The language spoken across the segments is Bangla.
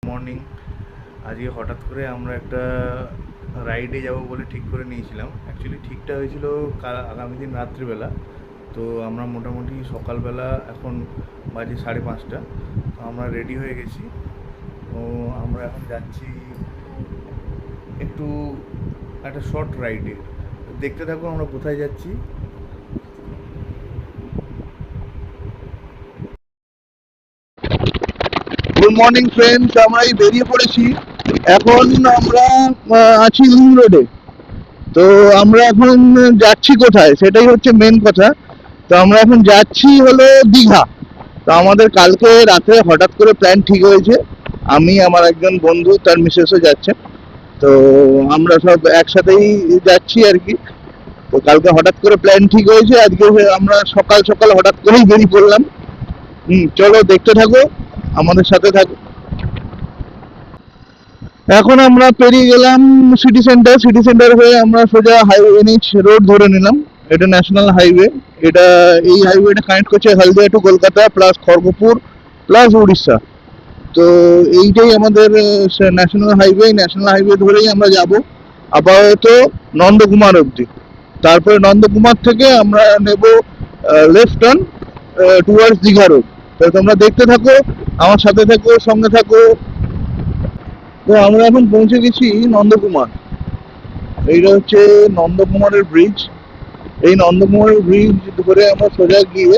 মর্নিং। আজকে হঠাৎ করে আমরা একটা রাইডে যাব বলে ঠিক করে নিয়েছিলাম। অ্যাকচুয়ালি ঠিকটা হয়েছিল আগামী দিন রাত্রিবেলা। তো আমরা মোটামুটি সকালবেলা এখন বাজে 5:30। তো আমরা রেডি হয়ে গেছি। তো আমরা এখন যাচ্ছি একটু একটা শর্ট রাইডে। দেখতে থাকো আমরা কোথায় যাচ্ছি। গুড মর্নিং ফ্রেন্ডস, আমরা এই বেরিয়ে পড়েছি। এখন আমরা আছি লিং রোডে। তো আমরা এখন যাচ্ছি কোথায় সেটাই হচ্ছে মেন কথা। তো আমরা এখন যাচ্ছি হলো দীঘা। তো আমাদের কালকে রাতে হঠাৎ করে প্ল্যান ঠিক হয়েছে। আমি, আমার একজন বন্ধু, তার মিসেসও যাচ্ছে। তো আমরা সব একসাথেই যাচ্ছি আর কি। তো কালকে হঠাৎ করে প্ল্যান ঠিক হয়েছে, আজকে আমরা সকাল সকাল হঠাৎ করেই বেরিয়ে পড়লাম। চলো দেখতে থাকো, আমাদের সাথে থাকো। এখন আমরা পেরিয়ে গেলাম সিটি সেন্টার হয়ে আমরা সোজা হাইওয়ে NH রোড ধরে নিলাম। এটা ন্যাশনাল হাইওয়ে। এই হাইওয়েটা কানেক্ট করছে Haldia to Kolkata plus Kharagpur plus Orissa. তো এইটাই আমাদের ন্যাশনাল হাইওয়ে ধরেই আমরা যাব আপাতত নন্দকুমার অবধি। তারপরে নন্দকুমার থেকে আমরা নেব left turn towards Digha road. তো তোমরা দেখতে থাকো, আমার সাথে থাকো, সঙ্গে থাকো। তো আমরা এখন পৌঁছে গেছি নন্দকুমার। এইটা হচ্ছে নন্দকুমারের ব্রিজ। এই নন্দকুমারের ব্রিজ ধরে আমরা সোজা গিয়ে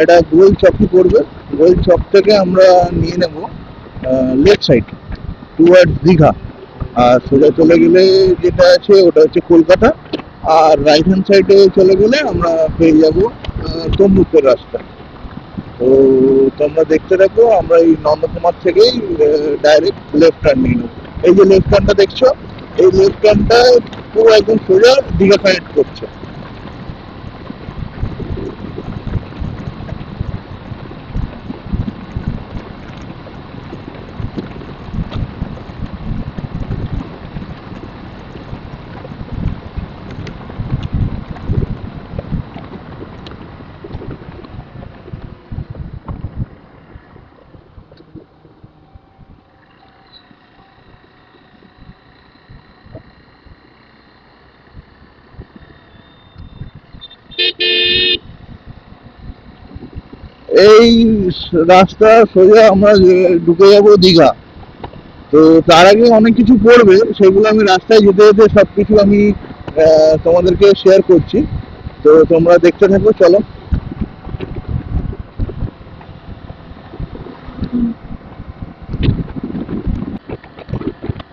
একটা গোল চকই পড়বে। গোল চক থেকে আমরা নিয়ে নেব লেফট সাইড টুয়ার্ডস দীঘা। আর সোজা চলে গেলে যেটা আছে ওটা হচ্ছে কলকাতা। আর রাইট হ্যান্ড সাইডে চলে গেলে আমরা পেয়ে যাব তমলুকের রাস্তা। তো তোমরা দেখতে থাকো, আমরা এই নন্দকুমার থেকেই ডাইরেক্ট লেফট টার্ন নিয়ে নেবো। এই যে লেফট টার্নটা দেখছো, এই লেফট টার্নটা পুরো একদম সোজা দীঘা কানেক্ট করছে। এই রাস্তা সোজা আমরা ঢুকে যাব দীঘা। তো তার আগে অনেক কিছু পড়বে, সেগুলো আমি রাস্তায় যেতে যেতে সবকিছু আমি তোমাদেরকে শেয়ার করছি। তো তোমরা দেখতে থাকো, চলো।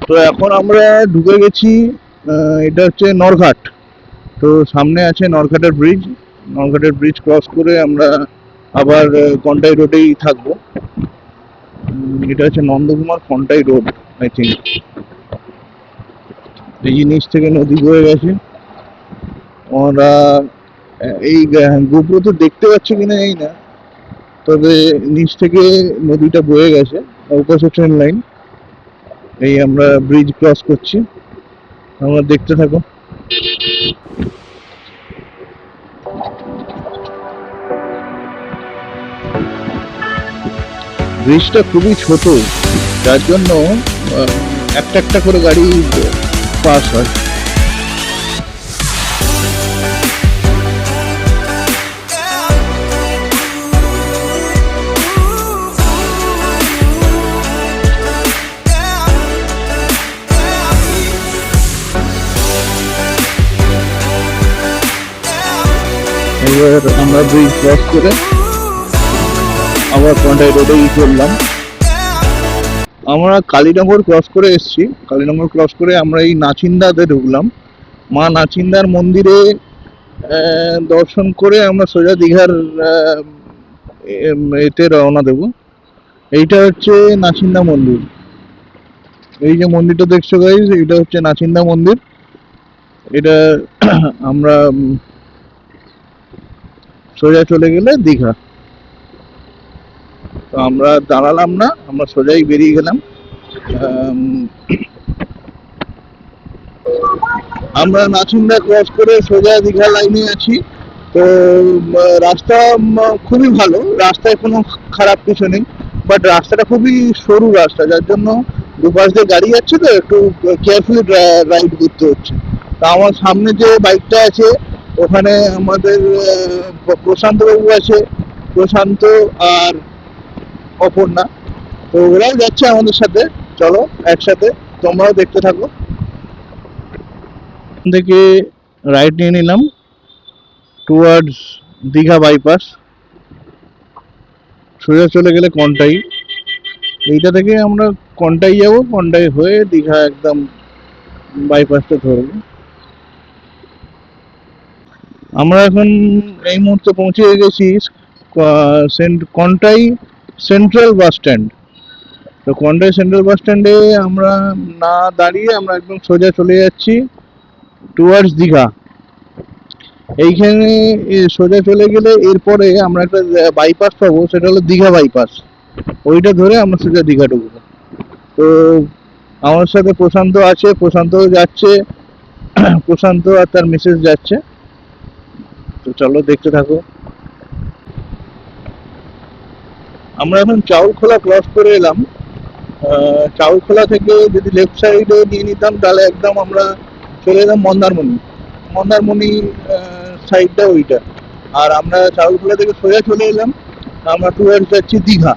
তো এখন আমরা ঢুকে গেছি, এটা হচ্ছে নরঘাট। তো সামনে আছে নরঘাটের ব্রিজ ক্রস করে আমরা আবার কন্টাই রোডেই থাকবো। এটা হচ্ছে Nandakumar Contai road, I think. এই নিচ থেকে নদী বয়ে গেছে। আমরা এই গোপ্রো তো দেখতে পাচ্ছি কিনা জানি না, তবে নিচ থেকে নদীটা বয়ে গেছে। ওপাশে ট্রেন লাইন। এই আমরা ব্রিজ ক্রস করছি, আমরা দেখতে থাকো। ব্রিজটা খুবই ছোট, যার জন্য একটা একটা করে গাড়ি পাস হয়। এবার আমরা ব্রিজ ক্রস করে আবার কন্টাই রোডেই চললাম। আমরা কালীনগর ক্রস করে এসেছি। কালীনগর ক্রস করে আমরা এই নাচিন্দাতে ঢুকলাম। মা নাচিন্দার মন্দিরে দর্শন করে আমরা সোজা দীঘার এতে রওনা দেব। এইটা হচ্ছে নাচিন্দা মন্দির। এই যে মন্দিরটা দেখছো গাইজ, এটা হচ্ছে নাচিন্দা মন্দির। এটা আমরা সোজা চলে গেলে দীঘা। তো আমরা দাঁড়ালাম না, আমরা সোজাই বেরিয়ে গেলাম। আমরা নাচিন্দা ক্রস করে সোজা দীঘা লাইনে আছি। তো রাস্তা খুবই ভালো, রাস্তায় কোনো খারাপ কিছু নেই। বাট রাস্তাটা খুবই সরু রাস্তা, যার জন্য দুপাশ দিয়ে গাড়ি যাচ্ছে, তো একটু কেয়ারফুলি রাইড করতে হচ্ছে। তা আমার সামনে যে বাইকটা আছে ওখানে আমাদের প্রশান্ত বাবু আছে, প্রশান্ত আর অপর্ণা, তো ওরাও যাচ্ছে আমাদের সাথে। চলো একসাথে, তোমরাও দেখতে থাকো। থেকে রাইট নিয়ে নিলাম টুয়ার্ডস দীঘা বাইপাস, সোজা চলে গেলে কন্টাই। এইটা থেকে আমরা কন্টাই যাব, কন্টাই হয়ে দীঘা একদম বাইপাসটা ধরবো। আমরা এখন এই মুহূর্তে পৌঁছে গেছি কন্টাই সেন্ট্রাল বাস স্ট্যান্ড। তো কন্টাই সেন্ট্রাল বাস স্ট্যান্ডে আমরা না দাঁড়িয়ে আমরা একদম সোজা চলে যাচ্ছি টুয়ার্ডস দীঘা। এইখানে সোজা চলে গেলে এরপরে আমরা একটা বাইপাস পাবো, সেটা হলো দীঘা বাইপাস। ওইটা ধরে আমরা সোজা দীঘা ঢুকবো। তো আমার সাথে প্রশান্ত আছে, প্রশান্ত যাচ্ছে, প্রশান্ত আর তার মিসেস যাচ্ছে। তো চলো দেখতে থাকো। আমরা এখন চাউলখোলা ক্রস করে এলাম। চাউলখোলা থেকে যদি লেফট সাইডে নিয়ে নিতাম তাহলে একদম আমরা চলে এলাম মন্দারমণি। মন্দারমণি সাইডটা ওইটা। আর আমরা চাউলখোলা থেকে সোজা চলে এলাম, আমরা টুয়ার্ডস যাচ্ছি দীঘা।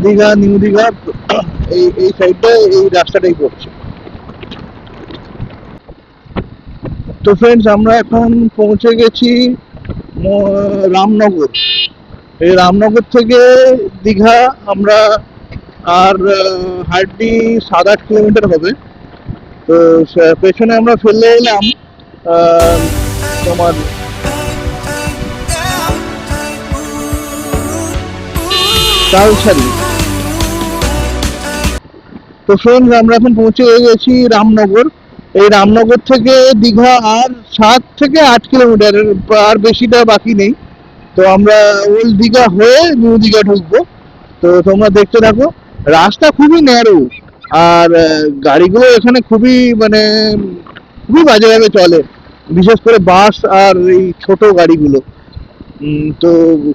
দীঘা, নিউ দীঘা, এই সাইডটা, এই রাস্তাটাই পড়ছে। তো ফ্রেন্ডস, আমরা এখন পৌঁছে গেছি রামনগর। এই রামনগর থেকে দীঘা আমরা আর হার্ডলি 7-8 কিলোমিটার হবে। তো পেছনে আমরা ফেলে এলাম তোমার তালসারি। তো ফ্রেন্ডস, আমরা এখন পৌঁছে গেছি রামনগর। এই রামনগর থেকে দীঘা আর 7 থেকে 8 কিলোমিটার, আর বেশিটা বাকি নেই। তো আমরা ওল্ড দীঘা হয়ে নিউ দীঘা ঢুকবো। তো তোমরা দেখতে থাকো। রাস্তা খুবই ন্যারো, আর গাড়িগুলো এখানে খুবই মানে খুবই বাজেভাবে চলে, বিশেষ করে বাস আর এই ছোট গাড়িগুলো। তো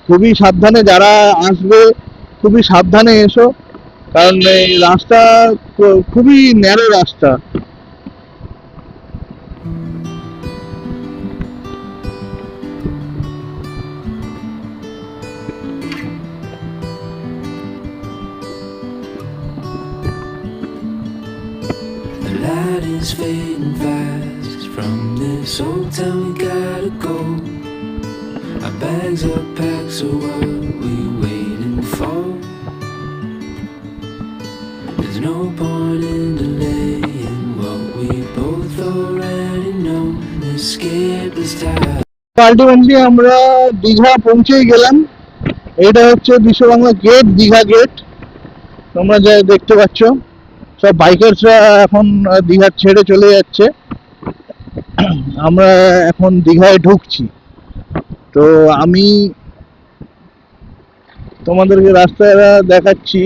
খুবই সাবধানে যারা আসবে, খুবই সাবধানে এসো, কারণ এই রাস্তা খুবই ন্যারো রাস্তা। The light is fading fast from this old town, we gotta go. Our bags are packed, so what we waiting for? There's no point in delaying what we both already know. Escape this time. Ultimately আমরা দীঘা পৌঁছেই গেলাম। এটা হচ্ছে বিশ্ববাংলা গেট, দীঘা গেট। তোমরা যা দেখতে পাচ্ছ, সব বাইকার্সরা এখন দীঘা ছেড়ে চলে যাচ্ছে। আমরা এখন দীঘায় ঢুকছি। তো আমি তোমাদেরকে রাস্তাটা দেখাচ্ছি,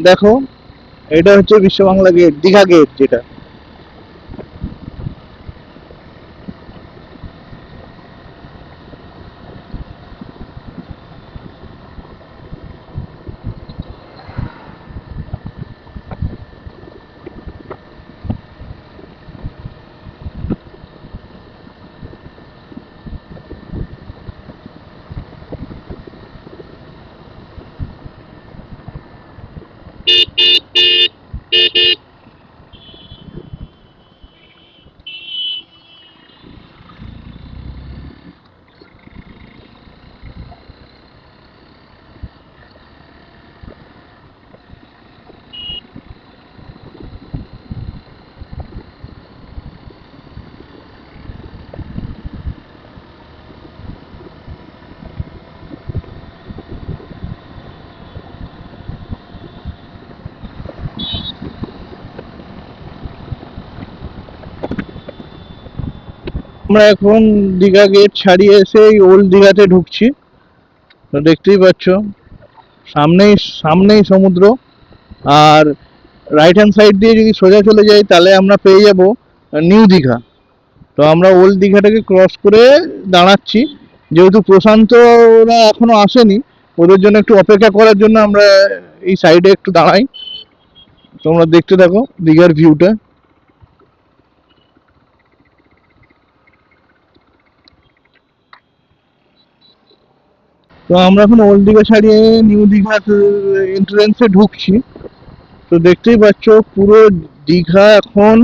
দেখো এটা হচ্ছে বিশ্ববাংলা গেট, দীঘা গেট যেটা। আমরা এখন দীঘা গেট ছাড়িয়ে এসে এই ওল্ড দীঘাতে ঢুকছি। তো দেখতেই পাচ্ছ সামনেই সামনেই সমুদ্র। আর রাইট হ্যান্ড সাইড দিয়ে যদি সোজা চলে যাই তাহলে আমরা পেয়ে যাব নিউ দীঘা। তো আমরা ওল্ড দীঘাটাকে ক্রস করে দাঁড়াচ্ছি, যেহেতু প্রশান্তরা এখনো আসেনি, ওদের জন্য একটু অপেক্ষা করার জন্য আমরা এই সাইডে একটু দাঁড়াই। তোমরা দেখতে থাকো দীঘার ভিউটা। তো আমরা এখন ওল্ড দীঘা ছাড়িয়ে নিউ দীঘার এন্ট্রান্সে ঢুকছি। তো দেখতেই পাচ্ছ পুরো দীঘা এখন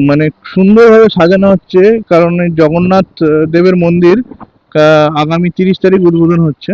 মানে সুন্দরভাবে সাজানো হচ্ছে, কারণ এই জগন্নাথ দেবের মন্দির আগামী 30 তারিখ উদ্বোধন হচ্ছে।